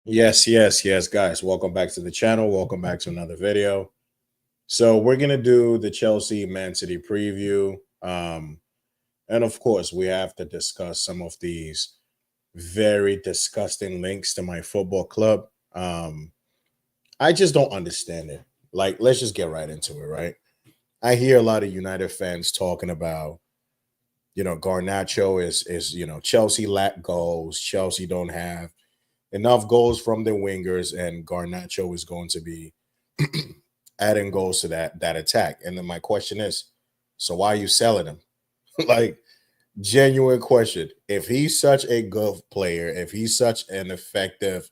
Yes, guys. Welcome back to the channel. Welcome back to another video. So we're gonna do the Chelsea Man City preview. And of course, we have to discuss some of these very disgusting links to my football club. I just don't understand it. Like, let's just get right into it, right? I hear a lot of United fans talking about, Garnacho is Chelsea lack goals. Chelsea don't have enough goals from the wingers, and Garnacho is going to be adding goals to that attack. And then my question is, so why are you selling him? Like, genuine question. If he's such a good player, if he's such an effective,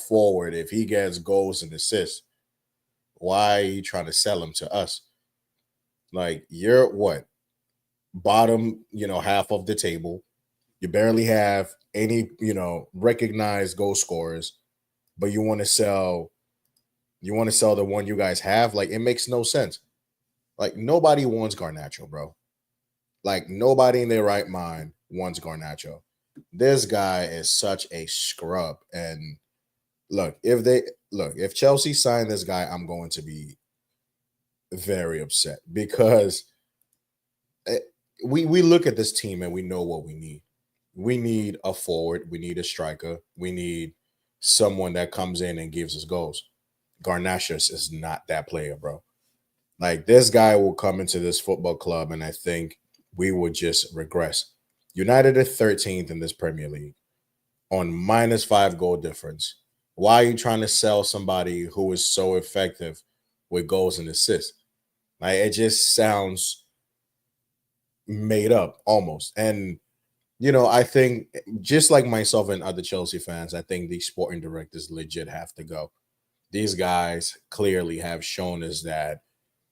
forward, if he gets goals and assists, why are you trying to sell him to us? Like, you're what? Bottom, half of the table. You barely have any, recognized goal scorers, but you want to sell the one you guys have. Like, it makes no sense. Like, nobody wants Garnacho, bro. Like, nobody in their right mind wants Garnacho. This guy is such a scrub. And if Chelsea sign this guy, I'm going to be very upset because we look at this team and we know what we need. We need a forward, we need a striker, we need someone that comes in and gives us goals. Garnacho is not that player, bro. Like, this guy will come into this football club, and I think we would just regress. United are 13th in this Premier League on -5 goal difference. Why are you trying to sell somebody who is so effective with goals and assists? Like, it just sounds made up almost. And I think just like myself and other Chelsea fans, I think the sporting directors legit have to go. These guys clearly have shown us that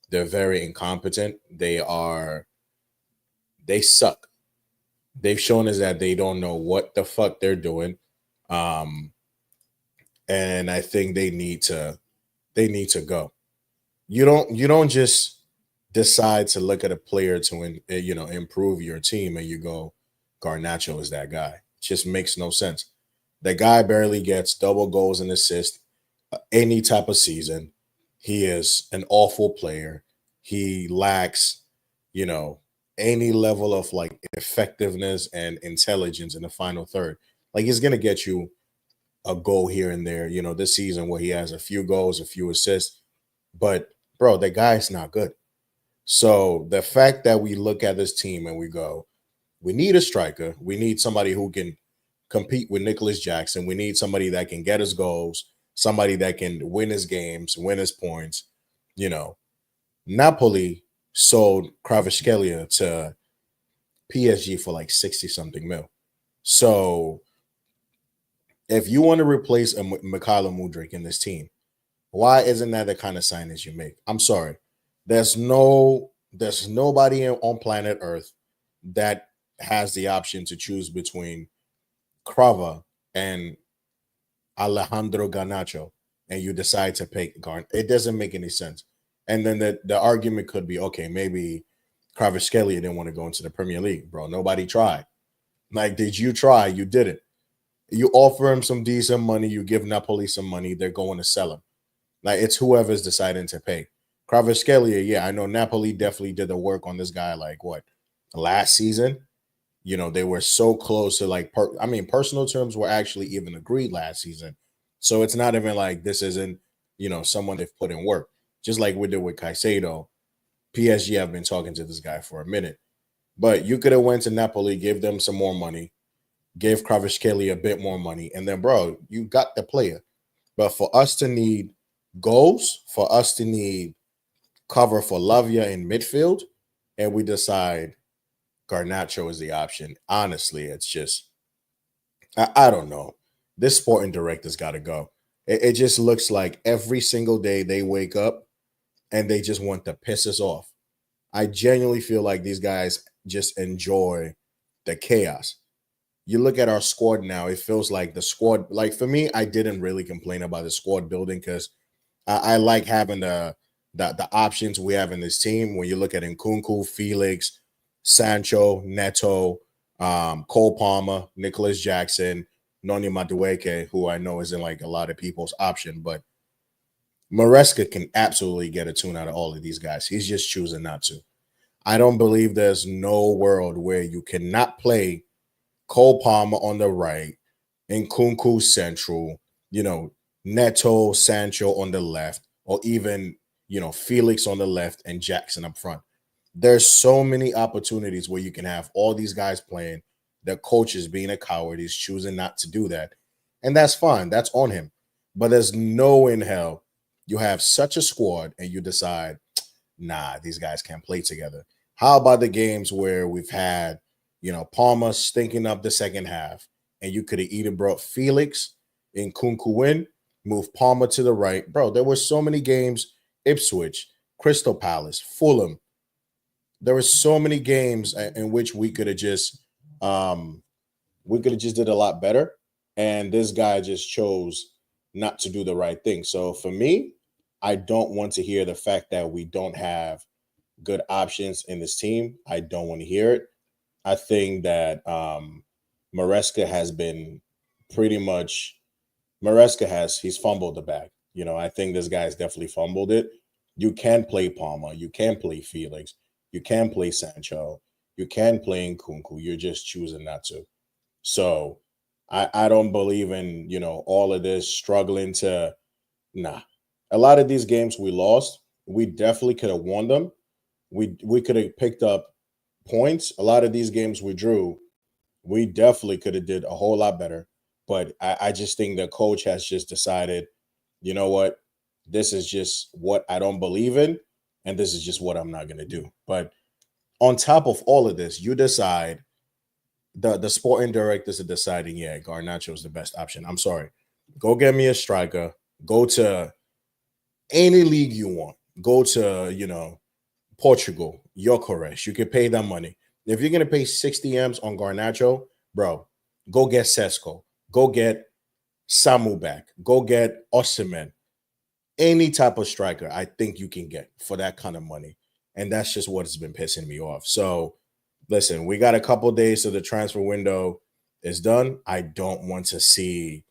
they're very incompetent. They suck. They've shown us that they don't know what the fuck they're doing. Um, and I think they need to go. You don't just decide to look at a player to improve your team and you go, Garnacho is that guy. Just makes no sense. The guy barely gets double goals and assists any type of season. He is an awful player. He lacks, you know, any level of like effectiveness and intelligence in the final third. Like, he's gonna get you a goal here and there, this season where he has a few goals, a few assists. But bro, the guy's not good. So the fact that we look at this team and we go, we need a striker, we need somebody who can compete with Nicholas Jackson, we need somebody that can get us goals, somebody that can win his games, win his points. You know, Napoli sold Kvaratskhelia to PSG for like 60 something mil. So if you want to replace a Mikhailo Mudrik in this team, why isn't that the kind of signings you make? I'm sorry. There's nobody on planet Earth that has the option to choose between Krava and Alejandro Garnacho, and you decide to pick Garn. It doesn't make any sense. And then the argument could be, okay, maybe Kvaratskhelia didn't want to go into the Premier League, bro. Nobody tried. Like, did you try? You didn't. You offer him some decent money. You give Napoli some money. They're going to sell him. Like, it's whoever's deciding to pay. Kvaratskhelia, yeah, I know Napoli definitely did the work on this guy. Like, what, last season? They were so close to like, personal terms were actually even agreed last season. So it's not even like this isn't, someone they've put in work. Just like we did with Caicedo, PSG have been talking to this guy for a minute. But you could have went to Napoli, gave them some more money, gave Kvaratskhelia a bit more money, and then, bro, you got the player. But for us to need goals, for us to need cover for Lavia in midfield, and we decide Garnacho is the option. Honestly, it's just, I don't know. This sporting director's got to go. It just looks like every single day they wake up and they just want to piss us off. I genuinely feel like these guys just enjoy the chaos. You look at our squad now, it feels like the squad, like for me, I didn't really complain about the squad building because I like having the options we have in this team. When you look at Nkunku, Felix, Sancho, Neto, Cole Palmer, Nicholas Jackson, Noni Madueke, who I know isn't like a lot of people's option, but Maresca can absolutely get a tune out of all of these guys. He's just choosing not to. I don't believe there's no world where you cannot play Cole Palmer on the right, Nkunku central, Neto, Sancho on the left, or even, Felix on the left and Jackson up front. There's so many opportunities where you can have all these guys playing. The coach is being a coward. He's choosing not to do that. And that's fine. That's on him. But there's no in hell you have such a squad and you decide, nah, these guys can't play together. How about the games where we've had, Palmer stinking up the second half, and you could have either brought Felix and Kunku in, move Palmer to the right. Bro, there were so many games, Ipswich, Crystal Palace, Fulham. There were so many games in which we could have just did a lot better. And this guy just chose not to do the right thing. So for me, I don't want to hear the fact that we don't have good options in this team. I don't want to hear it. I think that Maresca has been pretty much he's fumbled the bag. I think this guy's definitely fumbled it. You can play Palmer, you can play Felix, you can play Sancho, you can play Nkunku. You're just choosing not to. So I don't believe in, all of this struggling to nah. A lot of these games we lost, we definitely could have won them. We could have picked up points. A lot of these games we drew, we definitely could have did a whole lot better. But I just think the coach has just decided, you know what, this is just what I don't believe in, and this is just what I'm not gonna do. But on top of all of this, you decide the sporting directors are deciding, yeah, Garnacho is the best option. I'm sorry. Go get me a striker. Go to any league you want. Go to, Portugal, Gyökeres. You can pay that money. If you're gonna pay 60 M's on Garnacho, bro, go get Sesko. Go get Samu back. Go get Osimhen. Any type of striker, I think you can get for that kind of money. And that's just what has been pissing me off. So listen, we got a couple days so the transfer window is done. I don't want to see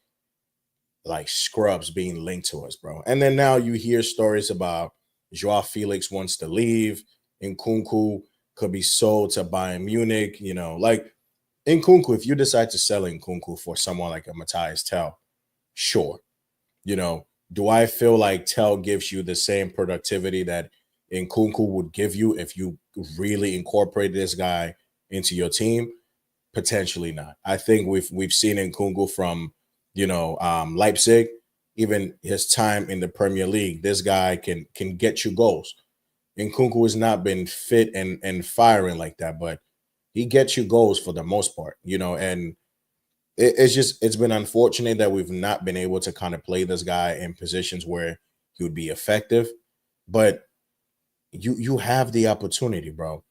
like scrubs being linked to us, bro. And then now you hear stories about Joao Felix wants to leave, and Nkunku could be sold to Bayern Munich. Like Nkunku, if you decide to sell Nkunku for someone like a Matthias Tell, sure. Do I feel like Tell gives you the same productivity that Nkunku would give you if you really incorporate this guy into your team? Potentially not. I think we've seen Nkunku from Leipzig, even his time in the Premier League. This guy can get you goals. Nkunku has not been fit and firing like that, but he gets you goals for the most part. And it's been unfortunate that we've not been able to kind of play this guy in positions where he would be effective. But you have the opportunity, bro.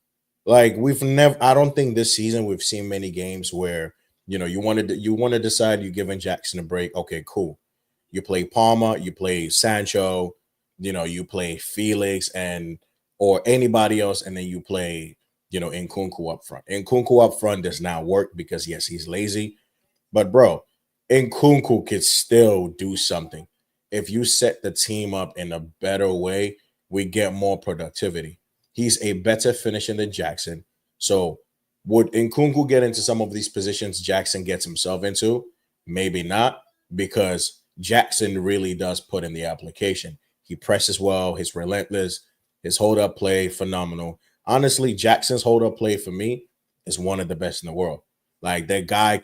Like I don't think this season we've seen many games where you want to decide you're giving Jackson a break. Okay, cool. You play Palmer, you play Sancho, you play Felix and or anybody else, and then you play Nkunku up front. Nkunku up front does not work because yes, he's lazy. But bro, Nkunku could still do something. If you set the team up in a better way, we get more productivity. He's a better finisher than Jackson. So would Nkunku get into some of these positions Jackson gets himself into? Maybe not, because Jackson really does put in the application. He presses well, he's relentless, his hold-up play, phenomenal. Honestly, Jackson's hold-up play for me is one of the best in the world. Like that guy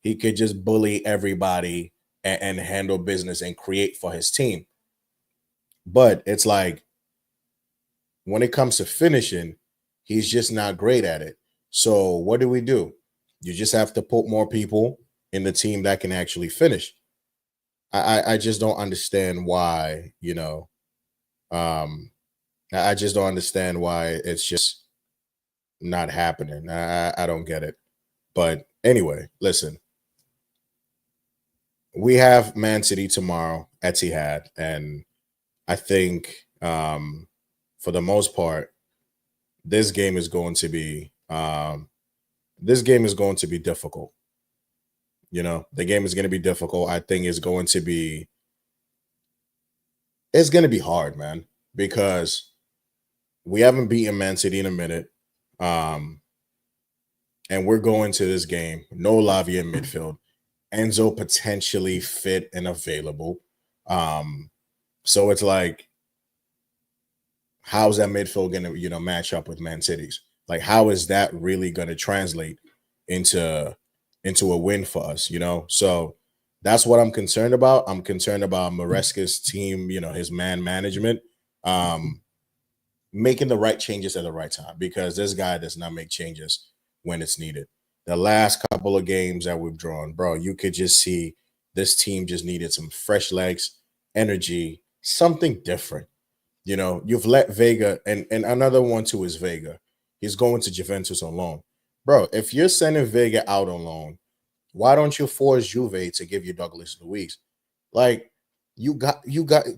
he could just bully everybody and handle business and create for his team. But it's like when it comes to finishing, he's just not great at it. So what do? You just have to put more people in the team that can actually finish. I just don't understand why, I just don't understand why it's just not happening. I don't get it. But anyway, listen. We have Man City tomorrow, Etihad, and I think for the most part, this game is going to be difficult. The game is going to be difficult. I think it's going to be hard, man, because we haven't beaten Man City in a minute. Um, and we're going to this game, no Lavia in midfield. Enzo potentially fit and available. Um, so it's like, how's that midfield going to, match up with Man City's? Like, how is that really going to translate into into a win for us? So that's what I'm concerned about. I'm concerned about Maresca's team, his man management, um, making the right changes at the right time, because this guy does not make changes when it's needed. The last couple of games that we've drawn, bro, you could just see this team just needed some fresh legs, energy, something different. You've let Vega, and another one too is Vega. He's going to Juventus on loan. Bro, if you're sending Vega out on loan, why don't you force Juve to give you Douglas Luiz? Like, you got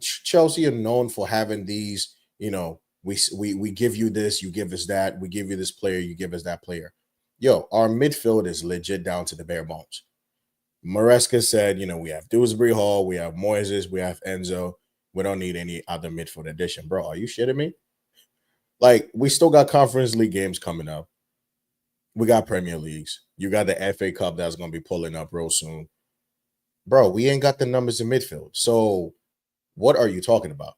Chelsea are known for having these, we give you this, you give us that, we give you this player, you give us that player. Yo, our midfield is legit down to the bare bones. Maresca said, we have Dewsbury Hall, we have Moises, we have Enzo. We don't need any other midfield addition. Bro, are you shitting me? Like, we still got Conference League games coming up. We got Premier Leagues. You got the FA Cup that's going to be pulling up real soon. Bro, we ain't got the numbers in midfield. So what are you talking about?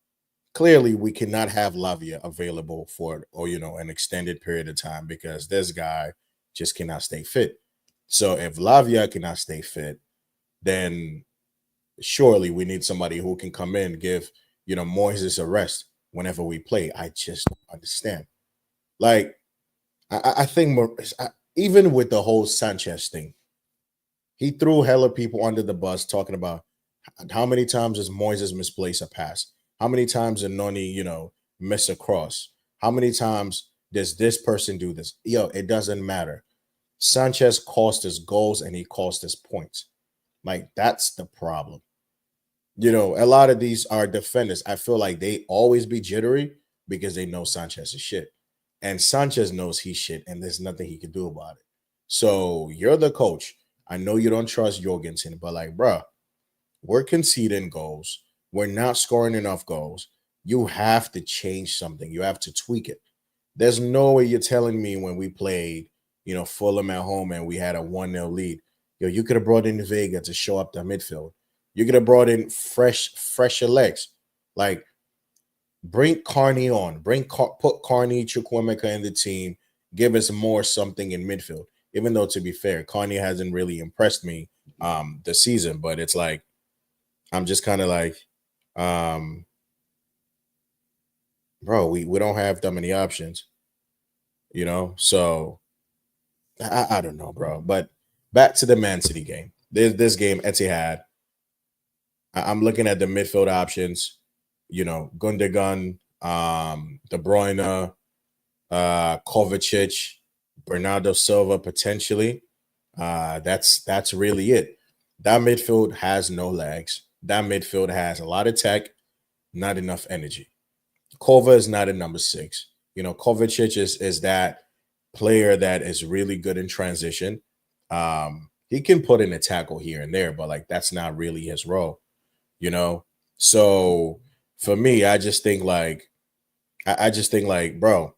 Clearly, we cannot have Lavia available for, or an extended period of time, because this guy just cannot stay fit. So if Lavia cannot stay fit, then surely we need somebody who can come in, give Moises a rest whenever we play. I just don't understand. Like, I think even with the whole Sanchez thing, he threw hella people under the bus, talking about how many times does Moises misplace a pass, how many times did Noni miss a cross, how many times does this person do this. Yo, it doesn't matter. Sanchez cost us goals and he cost us points. Like, that's the problem. A lot of these are defenders. I feel like they always be jittery because they know Sanchez is shit. And Sanchez knows he's shit, and there's nothing he can do about it. So you're the coach. I know you don't trust Jorgensen, but like, bruh, we're conceding goals. We're not scoring enough goals. You have to change something. You have to tweak it. There's no way you're telling me when we played, Fulham at home and we had a 1-0 lead, yo, you could have brought in Vega to show up the midfield. You could have brought in fresher legs. Like, bring Carney on. Put Carney, Chukwuemeka in the team. Give us more something in midfield. Even though, to be fair, Carney hasn't really impressed me this season, but it's like, I'm just kind of like, bro, we don't have that many options, So I don't know, bro. But back to the Man City game. This game, Etihad. I'm looking at the midfield options. Gundogan, De Bruyne, Kovacic, Bernardo Silva potentially. That's really it. That midfield has no legs. That midfield has a lot of tech, not enough energy. Kova is not a number 6. Kovacic is that player that is really good in transition. He can put in a tackle here and there, but like, that's not really his role. So for me, I just think like, bro,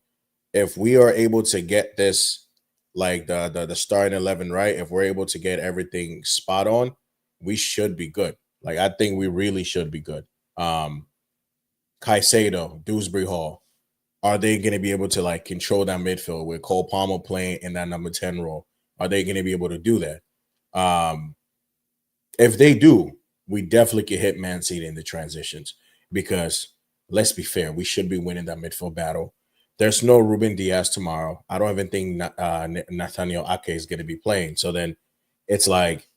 if we are able to get this, like the starting 11 right, if we're able to get everything spot on, we should be good. Like, I think we really should be good. Caicedo, Dewsbury Hall, are they going to be able to like control that midfield with Cole Palmer playing in that number 10 role? Are they going to be able to do that? If they do, we definitely can hit Man City in the transitions, because let's be fair, we should be winning that midfield battle. There's no Ruben Diaz tomorrow. I don't even think Nathaniel Ake is going to be playing. So then it's like,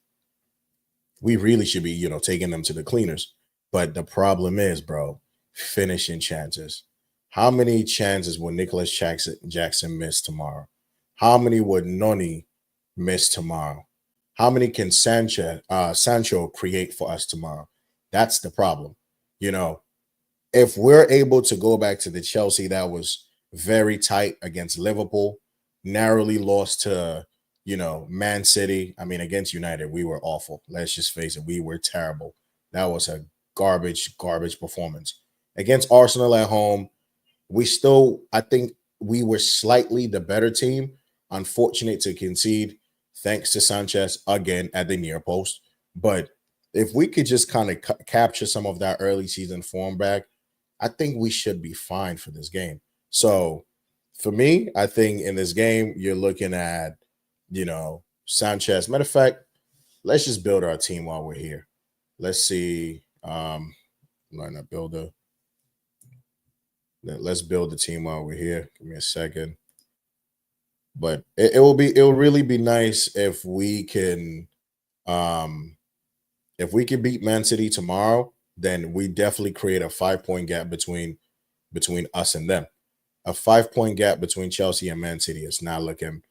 we really should be, taking them to the cleaners. But the problem is, bro, finishing chances. How many chances will Nicholas Jackson miss tomorrow? How many would Noni miss tomorrow? How many can Sancho create for us tomorrow? That's the problem. If we're able to go back to the Chelsea that was very tight against Liverpool, narrowly lost to, Man City. I mean, against United, we were awful. Let's just face it, we were terrible. That was a garbage performance. Against Arsenal at home, I think we were slightly the better team. Unfortunate to concede, thanks to Sanchez again at the near post. But if we could just kind of capture some of that early season form back, I think we should be fine for this game. So for me, I think in this game, you're looking at, Sanchez. Matter of fact, let's just build our team while we're here. Let's see. Lineup builder. Let's build the team while we're here. Give me a second. But it will really be nice if we can beat Man City tomorrow, then we definitely create a 5-point gap between us and them. A 5-point gap between Chelsea and Man City is not looking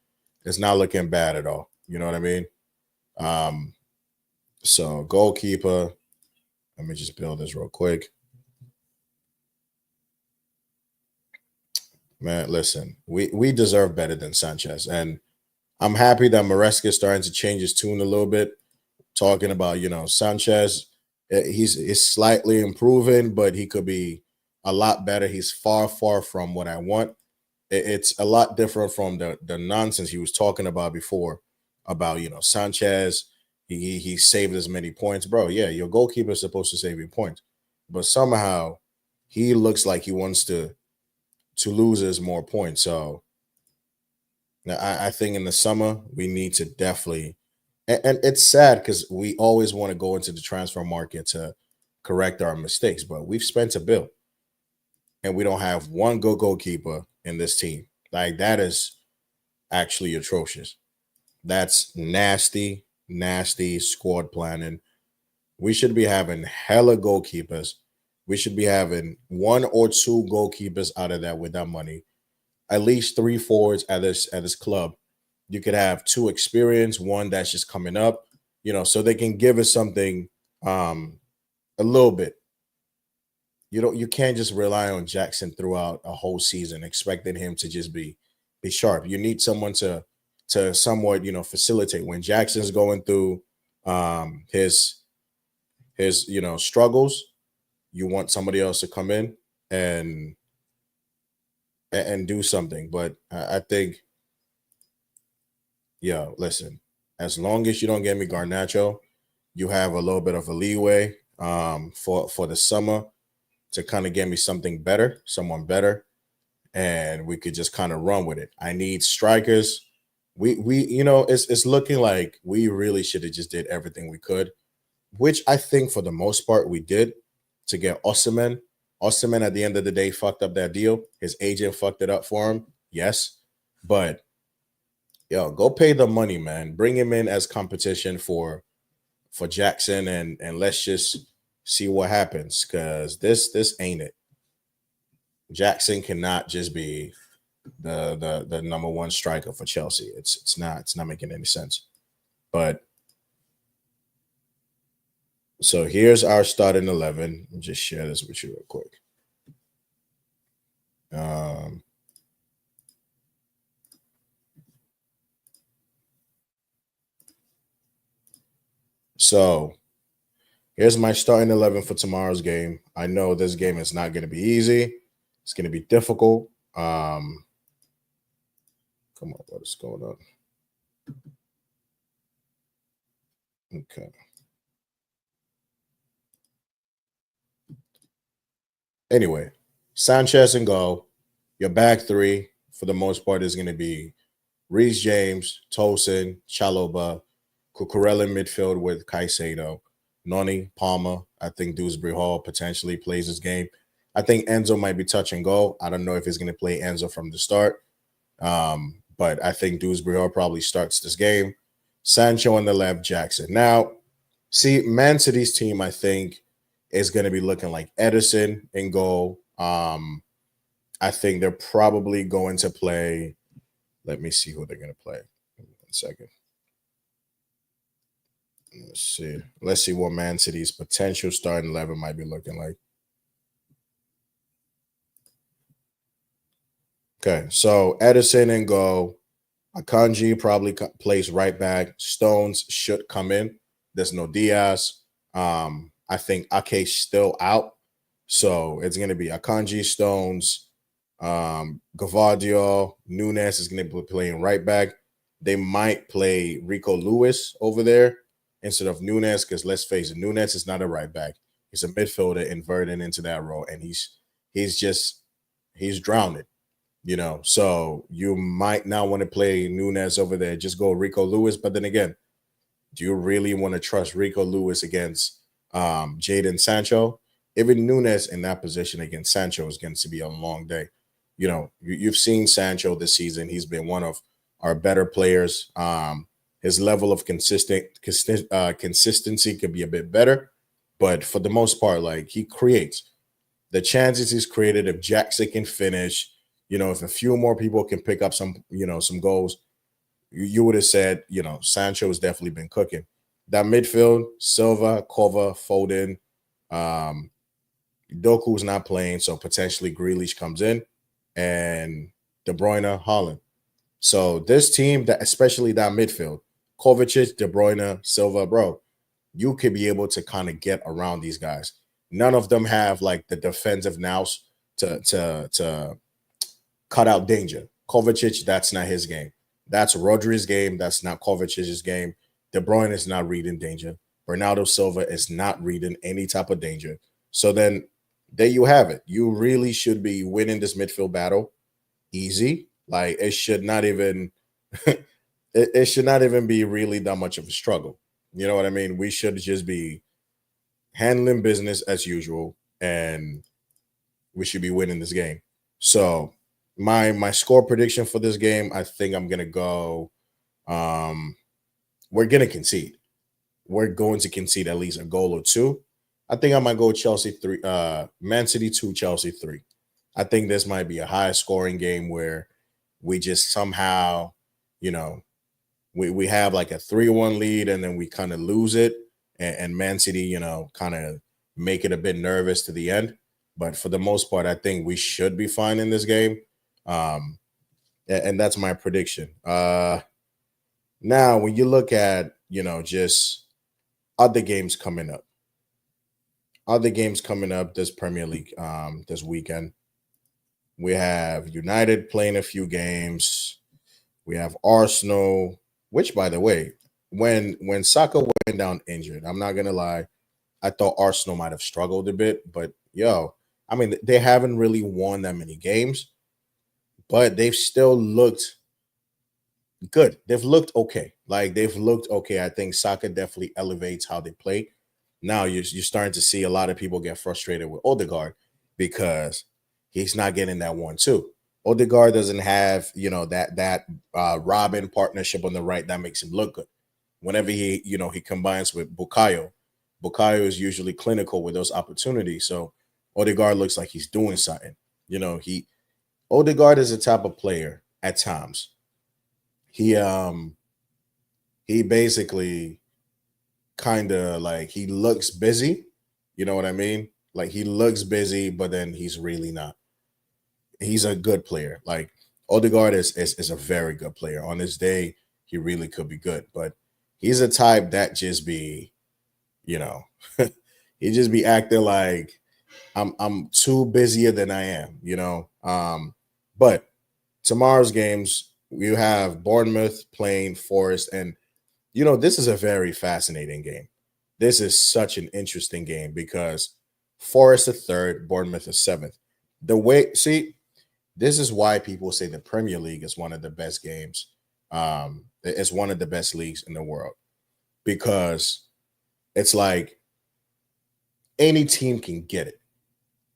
bad at all. You know what I mean? So goalkeeper. Let me just build this real quick. Man, listen, we deserve better than Sanchez. And I'm happy that Maresca is starting to change his tune a little bit, talking about, Sanchez, he's slightly improving, but he could be a lot better. He's far from what I want. It's a lot different from the nonsense he was talking about before about, Sanchez, he saved as many points. Bro, yeah, your goalkeeper is supposed to save you points. But somehow he looks like he wants to lose more points. So now I think in the summer we need to definitely, and it's sad because we always want to go into the transfer market to correct our mistakes, but we've spent a bill and we don't have one good goalkeeper in this team. Like, that is actually atrocious. That's nasty squad planning. We should be having hella goalkeepers. We should be having 1 or 2 goalkeepers out of that with that money. At least 3 forwards at this club. You could have 2 experienced, 1 that's just coming up, so they can give us something a little bit. You can't just rely on Jackson throughout a whole season, expecting him to just be sharp. You need someone to somewhat, facilitate when Jackson's going through his struggles. You want somebody else to come in and do something. But I think, listen, as long as you don't get me Garnach-No, you have a little bit of a leeway for the summer to kind of get me someone better, and we could just kind of run with it. I need strikers. It's looking like we really should have just did everything we could, which I think for the most part we did, to get Osimhen. Osimhen at the end of the day fucked up that deal. His agent fucked it up for him. Yes. But go pay the money, man. Bring him in as competition for Jackson, and let's just see what happens, because this ain't it. Jackson cannot just be the number 1 striker for Chelsea. It's not making any sense. But so here's our starting 11. I'll just share this with you real quick. So here's my starting 11 for tomorrow's game. I know this game is not going to be easy. It's going to be difficult. Come on, what is going on? Okay. Anyway, Sanchez and goal. Your back 3, for the most part, is going to be Reece James, Tosin, Chalobah, Cucurella in midfield with Caicedo, Noni, Palmer. I think Dewsbury Hall potentially plays this game. I think Enzo might be touch and go. I don't know if he's going to play Enzo from the start. But I think Dewsbury Hall probably starts this game. Sancho on the left, Jackson. Now, see, Man City's team, I think, is going to be looking like Edison in goal. I think they're probably going to play. Let me see who they're going to play. 1 second. Let's see what Man City's potential starting 11 might be looking like. Okay, so Edison and goal. Akanji probably plays right back. Stones should come in. There's no Diaz. I think Ake's still out. So it's going to be Akanji, Stones, Gavadio, Nunes is going to be playing right back. They might play Rico Lewis over there instead of Nunes because let's face it, Nunes is not a right back. He's a midfielder inverted into that role, and he's drowning. So you might not want to play Nunes over there. Just go Rico Lewis. But then again, do you really want to trust Rico Lewis against Jadon Sancho? Even Nunes in that position against Sancho is going to be a long day. You've seen Sancho this season. He's been one of our better players. His level of consistency could be a bit better, but for the most part, like he creates the chances he's created. If Jackson can finish, if a few more people can pick up some goals, you would have said, Sancho has definitely been cooking. That midfield, Silva, Kova, Foden, Doku's not playing, so potentially Grealish comes in, and De Bruyne, Holland. So this team, that especially that midfield, Kovacic, De Bruyne, Silva, bro, you could be able to kind of get around these guys. None of them have like the defensive nous to cut out danger. Kovacic, that's not his game. That's Rodri's game. That's not Kovacic's game. De Bruyne is not reading danger. Bernardo Silva is not reading any type of danger. So then there you have it. You really should be winning this midfield battle easy. Like it should not even it should not even be really that much of a struggle. You know what I mean? We should just be handling business as usual, and we should be winning this game. So my score prediction for this game, I think I'm gonna go. We're gonna concede. We're going to concede at least a goal or two. I think I might go Chelsea 3, Man City 2, Chelsea 3. I think this might be a high scoring game where we just somehow, you know, we have like a 3-1 lead and then we kind of lose it. And Man City, kind of make it a bit nervous to the end. But for the most part, I think we should be fine in this game. And that's my prediction. Now, when you look at, just other games coming up, this Premier League this weekend, we have United playing a few games. We have Arsenal, which, by the way, when Saka went down injured, I'm not gonna lie, I thought Arsenal might have struggled a bit, but I mean, they haven't really won that many games, but they've still looked good. They've looked okay. Like they've looked okay. I think Saka definitely elevates how they play. Now you're starting to see a lot of people get frustrated with Odegaard because he's not getting that 1-2. Odegaard doesn't have that Robin partnership on the right that makes him look good. Whenever he combines with Bukayo is usually clinical with those opportunities. So Odegaard looks like he's doing something. Odegaard is a type of player at times. He basically kind of like he looks busy. You know what I mean? Like he looks busy, but then he's really not. He's a good player. Like Odegaard is a very good player. On his day, he really could be good, but he's a type that just be, he just be acting like I'm too busier than I am. But tomorrow's games, you have Bournemouth playing Forest, and this is a very fascinating game. This is such an interesting game because Forest is third, Bournemouth is seventh. This is why people say the Premier League is one of the best games. It's one of the best leagues in the world because it's like any team can get it.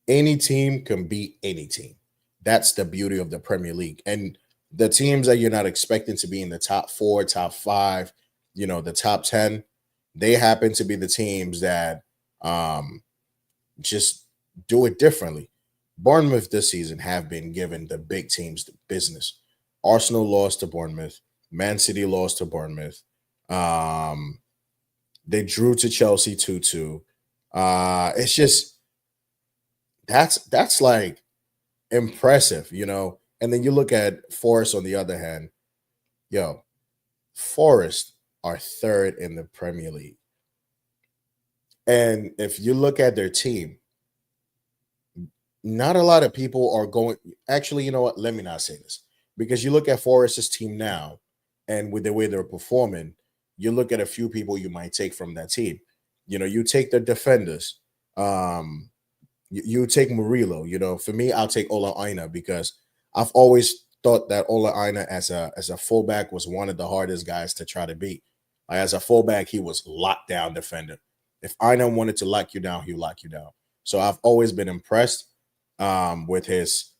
Any team can beat any team. That's the beauty of the Premier League. And the teams that you're not expecting to be in the top 4, top 5, the top 10, they happen to be the teams that just do it differently. Bournemouth this season have been given the big teams the business. Arsenal lost to Bournemouth. Man City lost to Bournemouth. They drew to Chelsea 2-2. It's just that's like impressive. And then you look at Forest on the other hand. Yo, Forest are third in the Premier League. And if you look at their team, not a lot of people are going. Actually, you know what? Let me not say this, because you look at Forest's team now, and with the way they're performing, you look at a few people you might take from that team. You take the defenders. You take Murillo. For me, I'll take Ola Aina because I've always thought that Ola Aina as a fullback was one of the hardest guys to try to beat. Like, as a fullback, he was lockdown defender. If Aina wanted to lock you down, he'll lock you down. So I've always been impressed with his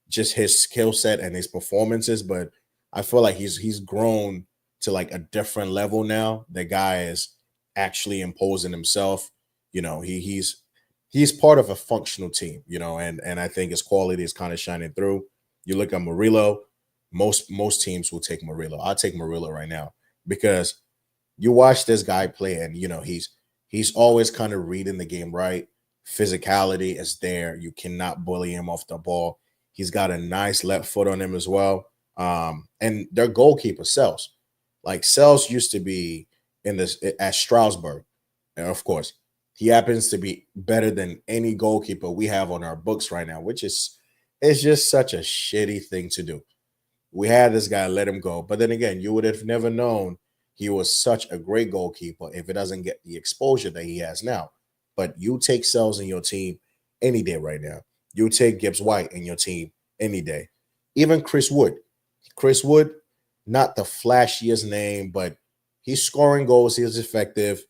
skill set and his performances, but I feel like he's grown to like a different level now. The guy is actually imposing himself. He's part of a functional team, and I think his quality is kind of shining through. You look at Murillo, most teams will take Murillo. I'll take Murillo right now because you watch this guy play, and he's always kind of reading the game right. Physicality is there. You cannot bully him off the ball. He's got a nice left foot on him as well. And their goalkeeper Sells, like Sells used to be in this at Strasbourg, and of course he happens to be better than any goalkeeper we have on our books right now, which is it's just such a shitty thing to do. We had this guy, let him go, but then again, you would have never known he was such a great goalkeeper if it doesn't get the exposure that he has now. But you take Sells in your team any day right now. You take Gibbs White in your team any day. Even Chris Wood. Chris Wood, not the flashiest name, but he's scoring goals. He is effective.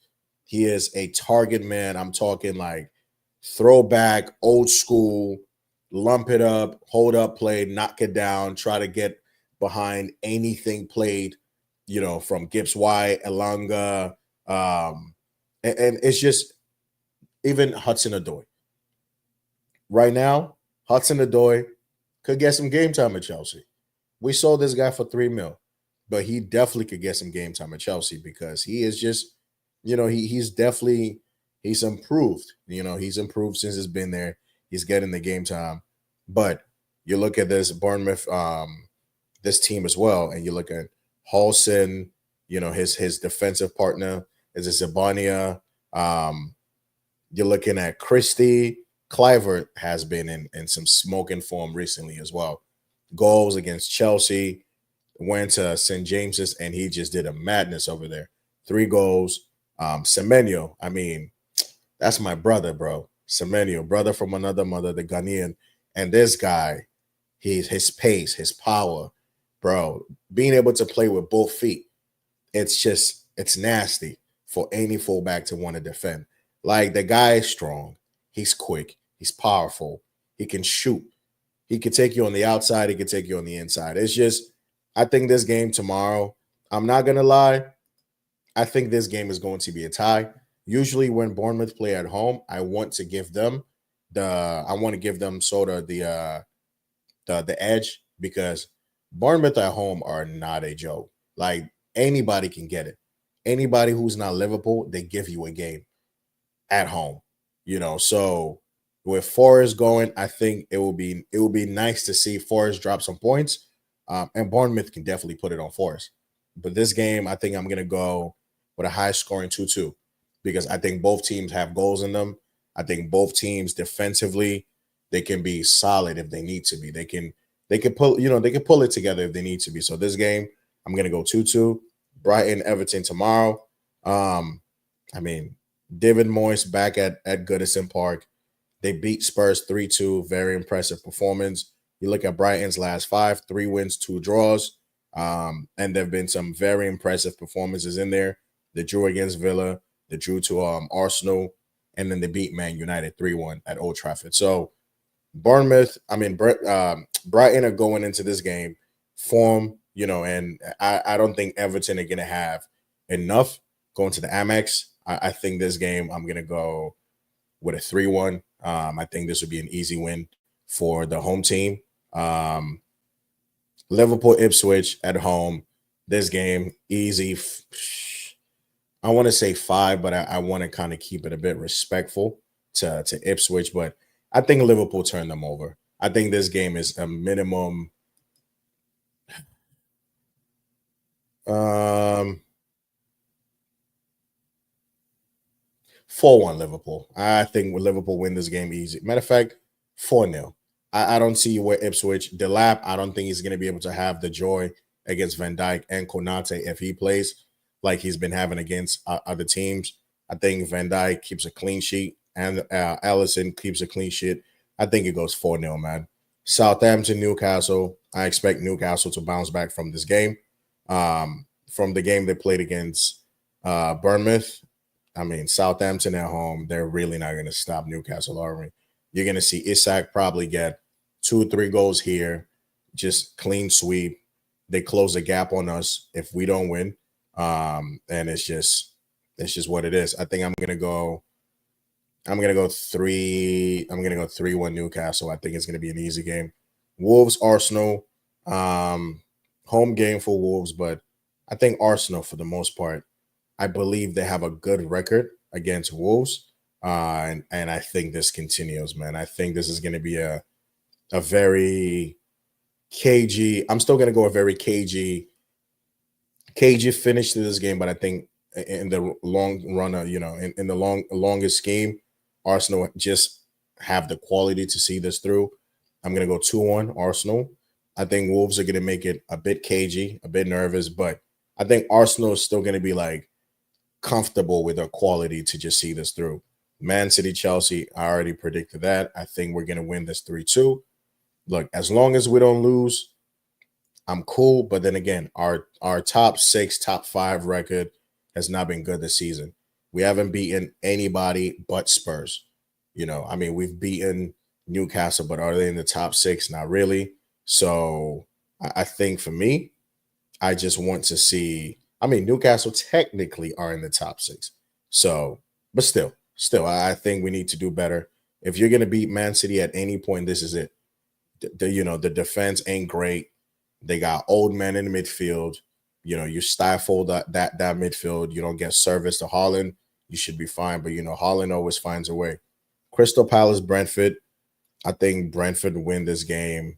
He is a target man. I'm talking like throwback, old school, lump it up, hold up play, knock it down, try to get behind anything played, from Gibbs White, Elanga, and it's just even Hudson Odoi. Right now, Hudson Odoi could get some game time at Chelsea. We sold this guy for 3 mil, but he definitely could get some game time at Chelsea because he is just, he's improved. He's improved since he's been there. He's getting the game time. But you look at this Bournemouth, this team as well, and you look at Halson, his defensive partner is a Zabania. You're looking at Christie. Clivert has been in some smoking form recently as well. Goals against Chelsea, went to St. James's, and he just did a madness over there. 3 goals. Semenyo, I mean, that's my brother, bro. Semenyo, brother from another mother, the Ghanaian. And this guy, his pace, his power, bro, being able to play with both feet, it's nasty for any fullback to want to defend. Like, the guy is strong. He's quick. He's powerful. He can shoot. He can take you on the outside. He can take you on the inside. It's just, I think this game tomorrow, I'm not going to lie, I think this game is going to be a tie. Usually when Bournemouth play at home, I want to give them sort of the edge because Bournemouth at home are not a joke. Like, anybody can get it. Anybody who's not Liverpool, they give you a game at home. So with Forest going, I think it will be nice to see Forest drop some points, and Bournemouth can definitely put it on Forest. But this game, I think I'm gonna go with a high scoring 2-2 because I think both teams have goals in them. I think both teams defensively they can be solid if they need to be. They can pull it together if they need to be. So this game, I'm gonna go 2-2. Brighton Everton tomorrow. I mean, David Moyes back at Goodison Park. They beat Spurs 3-2. Very impressive performance. You look at Brighton's last 5, 3 wins, 2 draws. And there have been some very impressive performances in there. They drew against Villa. They drew to Arsenal. And then they beat Man United 3-1 at Old Trafford. So Brighton are going into this game form, and I don't think Everton are going to have enough going to the Amex. I think this game I'm going to go with a 3-1. I think this would be an easy win for the home team. Liverpool Ipswich at home. This game, easy. I want to say 5, but I want to kind of keep it a bit respectful to Ipswich. But I think Liverpool turned them over. I think this game is a minimum. Um, 4-1 Liverpool. I think Liverpool win this game easy. Matter of fact, 4-0. I don't see where Ipswich, Delap, I don't think he's going to be able to have the joy against Van Dijk and Konate if he plays like he's been having against other teams. I think Van Dijk keeps a clean sheet and Allison keeps a clean sheet. I think it goes 4-0, man. Southampton, Newcastle. I expect Newcastle to bounce back from this game. From the game they played against Bournemouth. I mean, Southampton at home, they're really not going to stop Newcastle, are we? You're going to see Isak probably get 2 or 3 goals here, just clean sweep. They close the gap on us if we don't win, and it's just what it is. I think I'm gonna go. I'm gonna go three. I'm gonna go 3-1 Newcastle. I think it's gonna be an easy game. Wolves, Arsenal, home game for Wolves, but I think Arsenal for the most part. I believe they have a good record against Wolves, and I think this continues, man. I think this is going to be a very cagey. I'm still going to go a very cagey finish to this game, but I think in the long run, in the longest scheme, Arsenal just have the quality to see this through. I'm going to go 2-1 Arsenal. I think Wolves are going to make it a bit cagey, a bit nervous, but I think Arsenal is still going to be like comfortable with their quality to just see this through. Man City, Chelsea, I already predicted that. I think we're going to win this 3-2. Look, as long as we don't lose, I'm cool. But then again, our top 6, top 5 record has not been good this season. We haven't beaten anybody but Spurs. I mean, we've beaten Newcastle, but are they in the top 6? Not really. So I think for me, I just want to see. I mean, Newcastle technically are in the top 6. So, but still, I think we need to do better. If you're going to beat Man City at any point, this is it. The defense ain't great. They got old men in the midfield. You stifle that midfield. You don't get service to Holland. You should be fine. But Holland always finds a way. Crystal Palace, Brentford. I think Brentford win this game.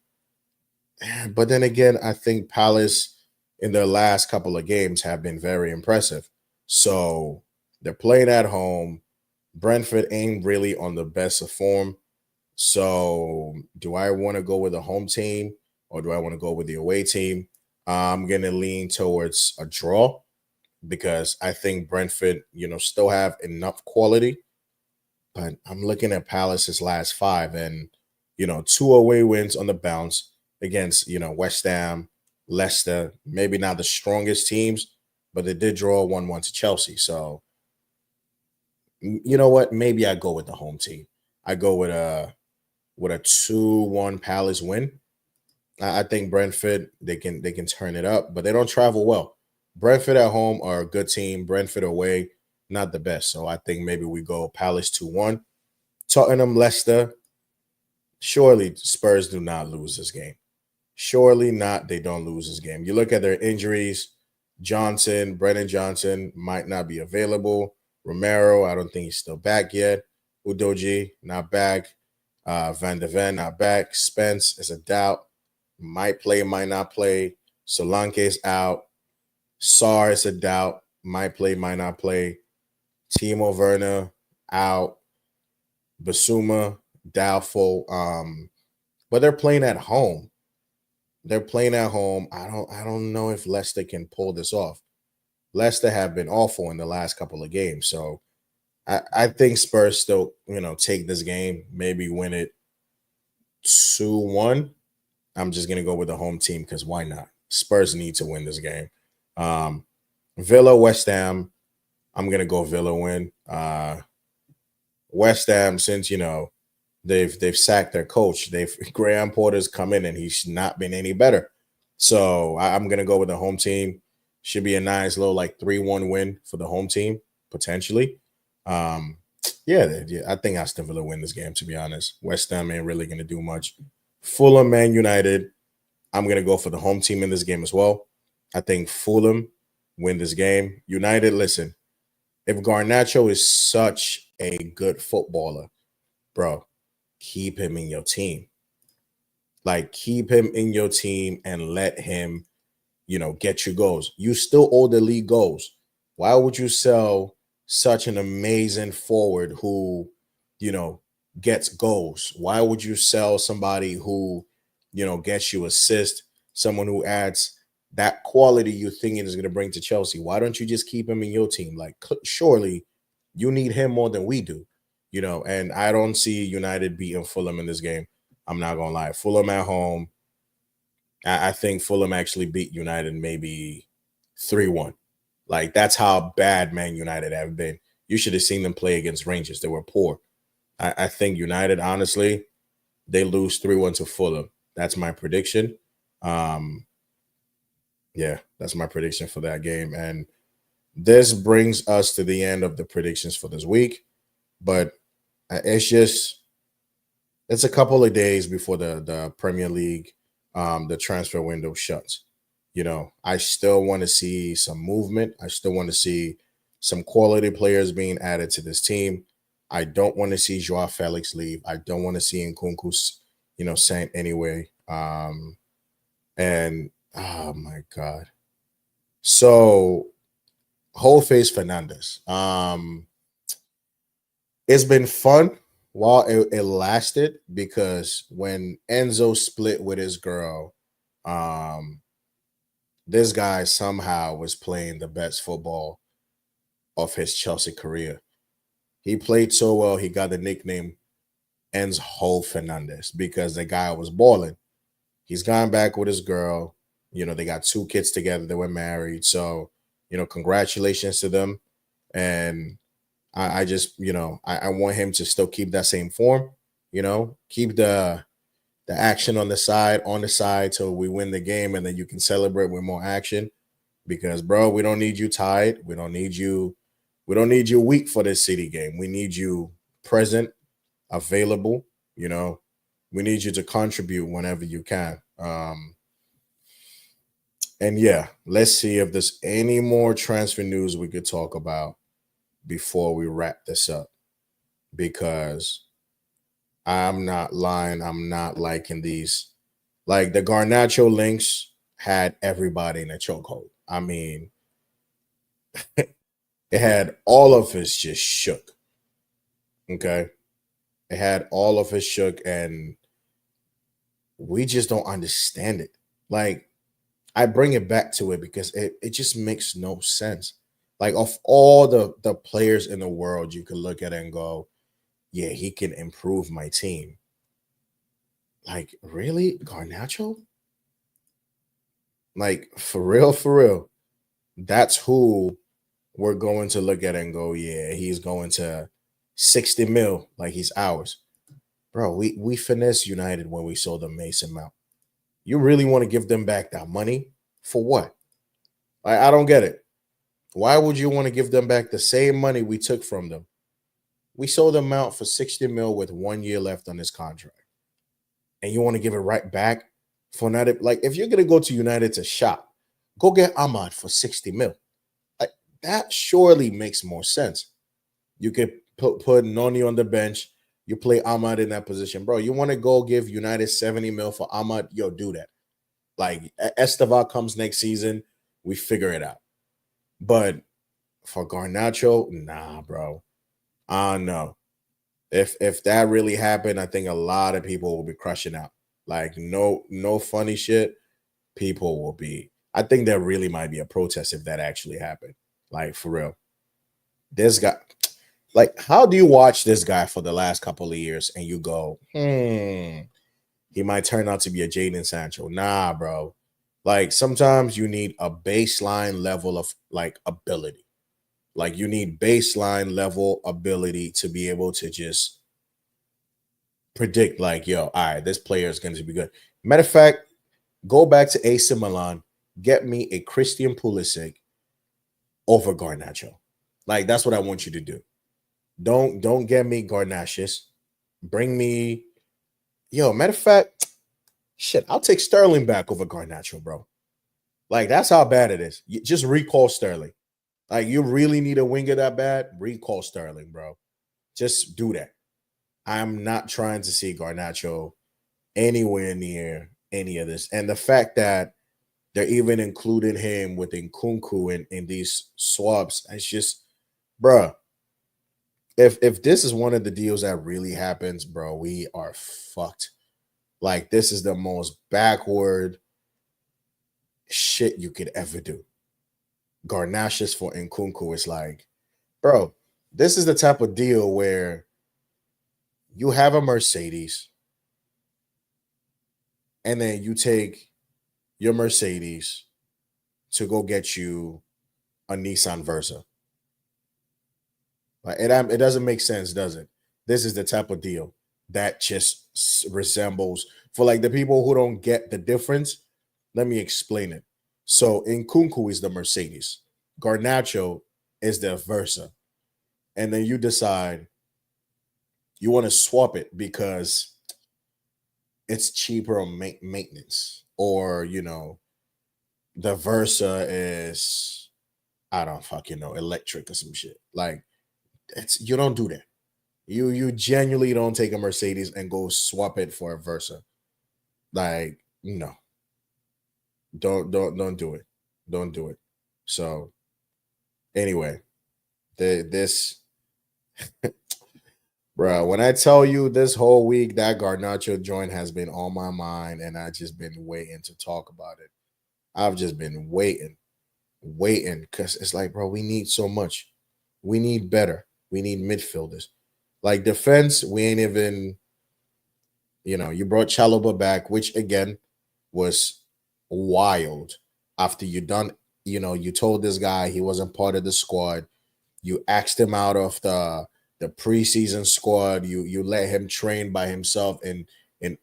But then again, I think Palace in their last couple of games have been very impressive. So they're playing at home. Brentford ain't really on the best of form. So do I want to go with the home team or do I want to go with the away team? I'm going to lean towards a draw because I think Brentford, still have enough quality. But I'm looking at Palace's last 5 and, 2 away wins on the bounce against, West Ham, Leicester, maybe not the strongest teams, but they did draw 1-1 to Chelsea. So, you know what? Maybe I go with the home team. I go with a 2-1 Palace win. I think Brentford they can turn it up, but they don't travel well. Brentford at home are a good team. Brentford away, not the best. So I think maybe we go Palace 2-1. Tottenham, Leicester. Surely Spurs do not lose this game. Surely not. They don't lose this game. You look at their injuries. Brennan Johnson might not be available. Romero, I don't think he's still back yet. Udoji, not back. Van de Ven, not back. Spence is a doubt. Might play, might not play. Solanke is out. Sarr is a doubt. Might play, might not play. Timo Werner, out. Basuma, doubtful. But they're playing at home. They're playing at home. I don't know if Leicester can pull this off. Leicester have been awful in the last couple of games. So I think Spurs still, take this game, maybe win it 2-1. I'm just gonna go with the home team because why not? Spurs need to win this game. Villa, West Ham. I'm gonna go Villa win. West Ham, since they've sacked their coach. Graham Porter's come in and he's not been any better. So I'm gonna go with the home team. Should be a nice little like 3-1 win for the home team potentially. Yeah, I think Aston Villa win this game. To be honest, West Ham ain't really gonna do much. Fulham, Man United. I'm gonna go for the home team in this game as well. I think Fulham win this game. United, listen, if Garnach-No is such a good footballer, bro, keep him in your team. Like, keep him in your team and let him get you goals. You still owe the league goals. Why would you sell such an amazing forward who, you know, gets goals? Why would you sell somebody who, gets you assists, someone who adds that quality you think it is going to bring to Chelsea? Why don't you just keep him in your team? Like, surely you need him more than we do, and I don't see United beating Fulham in this game. I'm not going to lie. Fulham at home, I think Fulham actually beat United maybe 3-1. Like, that's how bad Man United have been. You should have seen them play against Rangers. They were poor. I think United, honestly, they lose 3-1 to Fulham. That's my prediction. Yeah, that's my prediction for that game. And this brings us to the end of the predictions for this week. But it's a couple of days before the Premier League, the transfer window shuts. I still want to see some movement. I still want to see some quality players being added to this team. I don't want to see Joao Felix leave. I don't want to see Nkunku, sent anyway. And oh my God. So whole face Fernandez. It's been fun while it lasted, because when Enzo split with his girl, this guy somehow was playing the best football of his Chelsea career. He played so well, he got the nickname Enzo Fernandez, because the guy was balling. He's gone back with his girl. They got 2 kids together. They were married. So, congratulations to them. And I just, I want him to still keep that same form, keep the action on the side till we win the game, and then you can celebrate with more action. Because, bro, we don't need you tired. We don't need you weak for this City game. We need you present, available. We need you to contribute whenever you can. And yeah, let's see if there's any more transfer news we could talk about before we wrap this up, because I'm not lying. I'm not liking these. Like, the Garnach-No links had everybody in a chokehold. I mean, it had all of us just shook. Okay. It had all of us shook, and we just don't understand it. Like, I bring it back to it because it just makes no sense. Like, of all the players in the world, you can look at it and go, yeah, he can improve my team. Like, really? Garnach-No? Like, for real. That's who we're going to look at and go, yeah, he's going to 60 mil, like he's ours. Bro, we finessed United when we sold them Mason Mount. You really want to give them back that money? For what? I don't get it. Why would you want to give them back the same money we took from them? We sold them out for 60 mil with 1 year left on his contract. And you want to give it right back for United? Like, if you're going to go to United to shop, go get Ahmad for 60 mil. Like, that surely makes more sense. You could put Noni on the bench. You play Ahmad in that position. Bro, you want to go give United 70 mil for Ahmad? Yo, do that. Like, Esteva comes next season, we figure it out. But for Garnach-No, nah, bro. I don't know. If that really happened, I think a lot of people will be crushing out. Like, no funny shit. People will be. I think there really might be a protest if that actually happened. Like, for real. This guy, like, how do you watch this guy for the last couple of years and you go, he might turn out to be a Jadon Sancho? Nah, bro. Like, sometimes you need a baseline level of, like, ability. Like, you need baseline level ability to be able to just predict, like, yo, all right, this player is going to be good. Matter of fact, go back to AC Milan, get me a Christian Pulisic over Garnach-No. Like, that's what I want you to do. Don't get me Garnacious. Bring me, matter of fact, shit, I'll take Sterling back over Garnach-No, bro. Like, that's how bad it is. You just recall Sterling. Like, you really need a winger that bad? Recall Sterling, bro. Just do that. I'm not trying to see Garnach-No anywhere near any of this. And the fact that They're even including him with Nkunku in these swaps. It's just, bruh, if this is one of the deals that really happens, bro, we are fucked. Like, this is the most backward shit you could ever do. Garnach's for Nkunku is like, bro, this is the type of deal where you have a Mercedes and then you take your Mercedes to go get you a Nissan Versa. Like, it doesn't make sense, does it? This is the type of deal that just resembles, for like the people who don't get the difference, let me explain it. So Nkunku is the Mercedes, Garnacho is the Versa, and then you decide you want to swap it because it's cheaper on maintenance, or the Versa is, I don't fucking know, electric or some shit. Like, you don't do that. You genuinely don't take a Mercedes and go swap it for a Versa. Like, no. Don't do it. Don't do it. So anyway, this bro, when I tell you this whole week that Garnacho joint has been on my mind and I just been waiting to talk about it. I've just been waiting because it's like, bro, we need so much. We need better. We need midfielders. Like defense, we ain't even, you brought Chalobah back, which again was wild. After you told this guy he wasn't part of the squad. You axed him out of the preseason squad. You let him train by himself in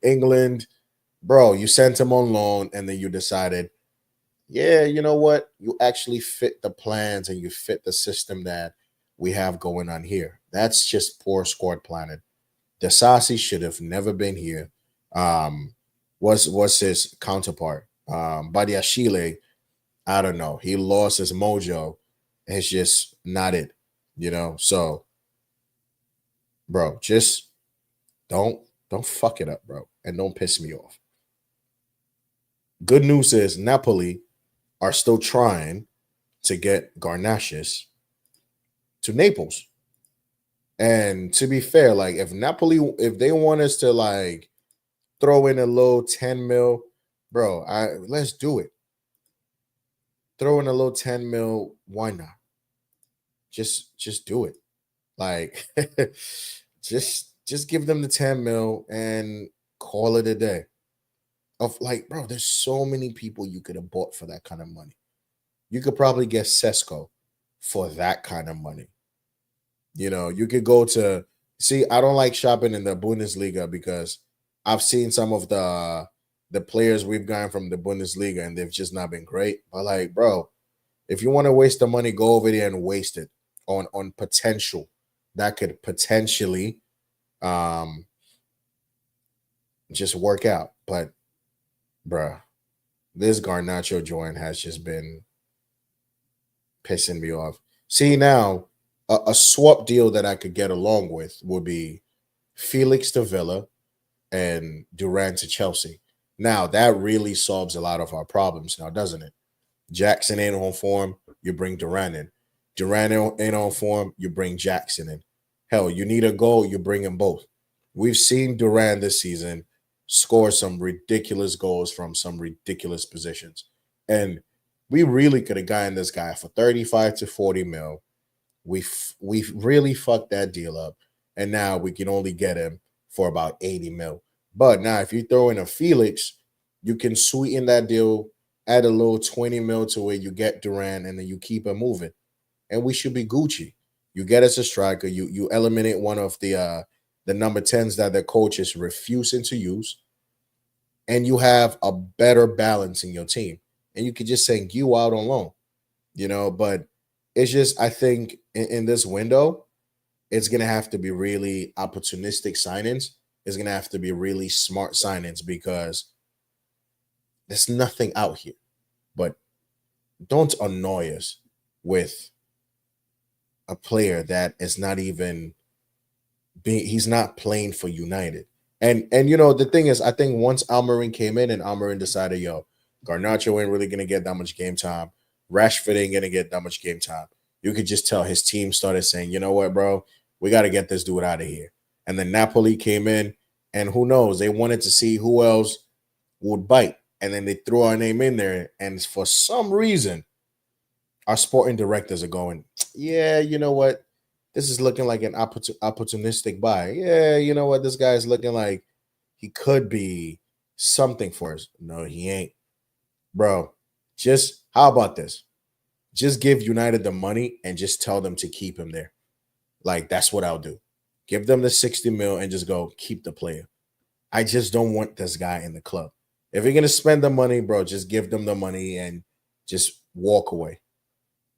England. Bro, you sent him on loan and then you decided, yeah, you know what? You actually fit the plans and you fit the system that we have going on here. That's just poor squad planning. Desasi should have never been here. Was his counterpart. Badiashile, I don't know. He lost his mojo. It's just not it, So, bro, just don't fuck it up, bro, and don't piss me off. Good news is Napoli are still trying to get Garnach's to Naples. And to be fair, like if they want us to like throw in a low 10 mil, bro, let's do it. Throw in a low 10 mil, why not? Just do it. Like just give them the 10 mil and call it a day. Of like, bro, there's so many people you could have bought for that kind of money. You could probably get Sesko for that kind of money. You could go to I don't like shopping in the Bundesliga because I've seen some of the players we've gotten from the Bundesliga and they've just not been great. But like, bro, if you want to waste the money, go over there and waste it on potential that could potentially just work out. But bruh, this Garnacho joint has just been pissing me off. See, now a swap deal that I could get along with would be Felix to Villa and Duran to Chelsea. Now that really solves a lot of our problems now, doesn't it? Jackson ain't on form, you bring Duran in. Duran ain't on form, you bring Jackson in. Hell, you need a goal, you bring them both. We've seen Duran this season score some ridiculous goals from some ridiculous positions. And we really could have gotten this guy for 35 to 40 mil. We've really fucked that deal up. And now we can only get him for about 80 mil. But now if you throw in a Felix, you can sweeten that deal, add a little 20 mil to it, you get Duran, and then you keep him moving. And we should be Gucci. You get us a striker, you eliminate one of the number 10s that the coach is refusing to use, and you have a better balance in your team. And you could just send you out on loan, but it's just, I think in this window, it's going to have to be really opportunistic signings. It's going to have to be really smart signings because there's nothing out here. But don't annoy us with a player that is not even he's not playing for United. And the thing is, I think once Almiron came in and Almiron decided, yo, Garnacho ain't really gonna get that much game time. Rashford ain't gonna get that much game time. You could just tell his team started saying, you know what, bro, we got to get this dude out of here. And then Napoli came in, and who knows? They wanted to see who else would bite. And then they threw our name in there. And for some reason, our sporting directors are going, yeah, you know what? This is looking like an opportunistic buy. Yeah, you know what? This guy is looking like he could be something for us. No, he ain't. Bro, just how about this? Just give United the money and just tell them to keep him there. Like, that's what I'll do. Give them the 60 mil and just go keep the player. I just don't want this guy in the club. If you're going to spend the money, bro, just give them the money and just walk away.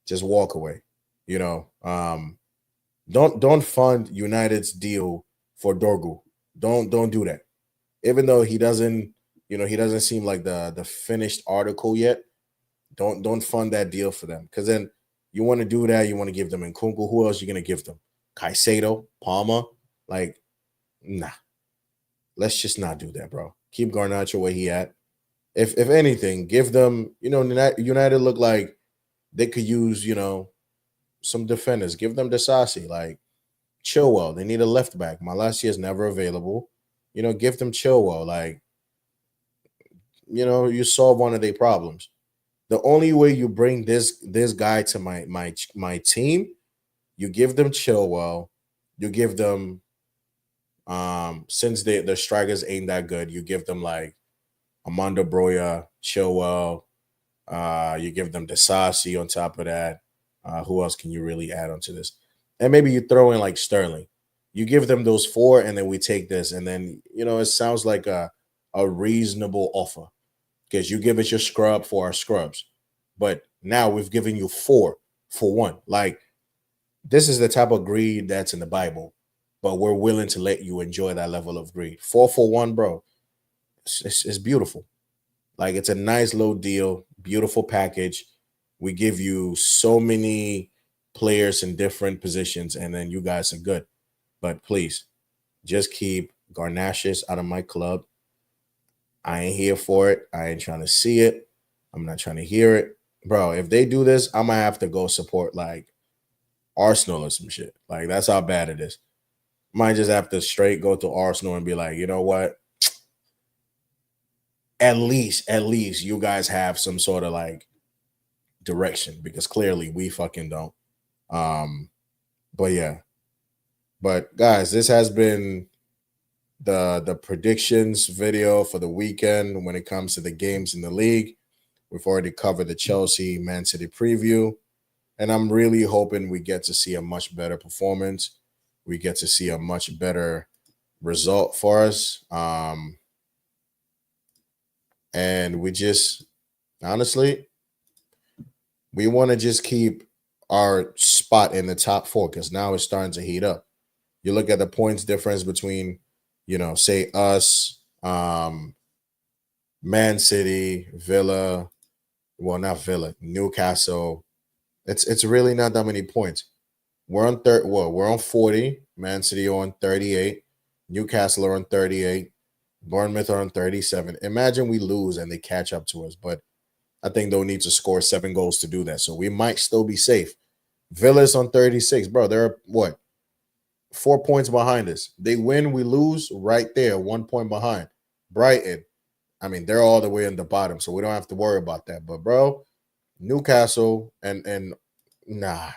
Just walk away. You know, don't fund United's deal for Dorgu. Don't do that. Even though he doesn't, he doesn't seem like the finished article yet. Don't fund that deal for them, because then you want to do that. You want to give them Nkunku. Who else are you gonna give them? Caicedo, Palmer. Like, nah. Let's just not do that, bro. Keep Garnacho where he at. If anything, give them. United look like they could use some defenders. Give them Disasi, like Chilwell. They need a left back. Malacia is never available. Give them Chilwell. Like, you solve one of their problems. The only way you bring this guy to my team, you give them Chilwell, you give them since the strikers ain't that good, you give them like Armando Broya, Chilwell, you give them Disasi on top of that. Who else can you really add onto this? And maybe you throw in like Sterling. You give them those four, and then we take this, and then it sounds like a reasonable offer. Because you give us your scrub for our scrubs. But now we've given you 4 for 1. Like, this is the type of greed that's in the Bible. But we're willing to let you enjoy that level of greed. 4 for 1, bro. It's beautiful. Like, it's a nice low deal. Beautiful package. We give you so many players in different positions, and then you guys are good. But please, just keep Garnaches out of my club. I ain't here for it. I ain't trying to see it. I'm not trying to hear it. Bro, if they do this, I might have to go support like Arsenal or some shit. Like, that's how bad it is. Might just have to straight go to Arsenal and be like, you know what? At least you guys have some sort of like direction, because clearly we fucking don't. But yeah. But guys, this has been the predictions video for the weekend when it comes to the games in the league. We've already covered the Chelsea Man City preview, and I'm really hoping we get to see a much better performance. We get to see a much better result for us. And we just, honestly, we want to just keep our spot in the top 4, because now it's starting to heat up. You look at the points difference between, say us, Man City, Villa, well, not Villa, Newcastle. It's really not that many points. We're on we're on 40. Man City are on 38. Newcastle are on 38. Bournemouth are on 37. Imagine we lose and they catch up to us, but I think they'll need to score 7 goals to do that. So we might still be safe. Villa's on 36. Bro, they're what? 4 points behind us. They win, we lose, right there, 1 point behind. Brighton, I mean, they're all the way in the bottom, so we don't have to worry about that. But bro, Newcastle and nah,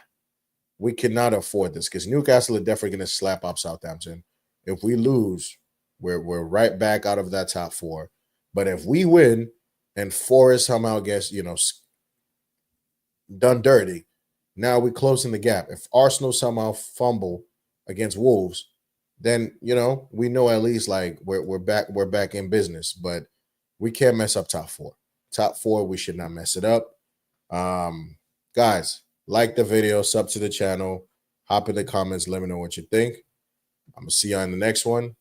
we cannot afford this, because Newcastle are definitely going to slap up Southampton. If we lose, we're right back out of that top 4. But if we win and Forest somehow gets done dirty, now we're closing the gap. If Arsenal somehow fumble against Wolves, then we know at least like we're back in business. But we can't mess up top 4. Top 4, we should not mess it up. Guys, like the video, sub to the channel, hop in the comments, let me know what you think. I'm gonna see you on the next one.